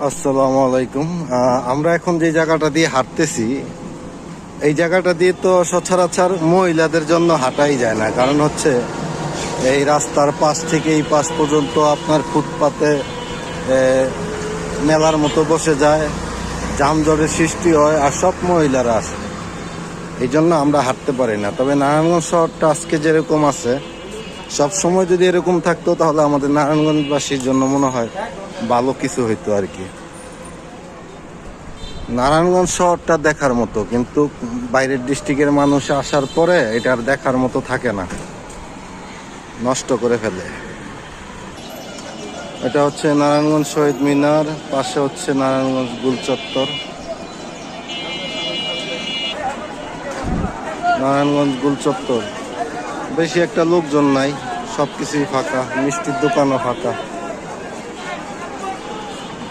আসসালামু আলাইকুম। আমরা এখন যে জায়গাটা দিয়ে হাঁটতেছি, এই জায়গাটা দিয়ে তো সচরাচর মহিলাদের জন্য হাঁটাই যায় না। কারণ হচ্ছে এই রাস্তার পাশ থেকে এই পাশ পর্যন্ত আপনার ফুটপাতে মেলার মতো বসে যায়, যানজটের সৃষ্টি হয়, আর সব মহিলারা আসে। এই জন্য আমরা হাঁটতে পারি না। তবে নারায়ণগঞ্জ শহরটা আজকে যেরকম আছে, সব সময় যদি এরকম থাকতো তাহলে আমাদের নারায়ণগঞ্জবাসীর জন্য মনে হয় ভালো কিছু হইতো আর কি। নারায়ণগঞ্জ শহরটা দেখার মতো, কিন্তু বাইরের ডিস্ট্রিক্টের মানুষ আসার পরে এটা আর দেখার মতো থাকে না, নষ্ট করে ফেলে। এটা হচ্ছে নারায়ণগঞ্জ শহীদ মিনার, পাশে হচ্ছে নারায়ণগঞ্জ গুল চত্বর। নারায়ণগঞ্জ গুল চত্বর বেশি একটা লোকজন নাই, সবকিছুই ফাঁকা, মিষ্টির দোকানও ফাঁকা।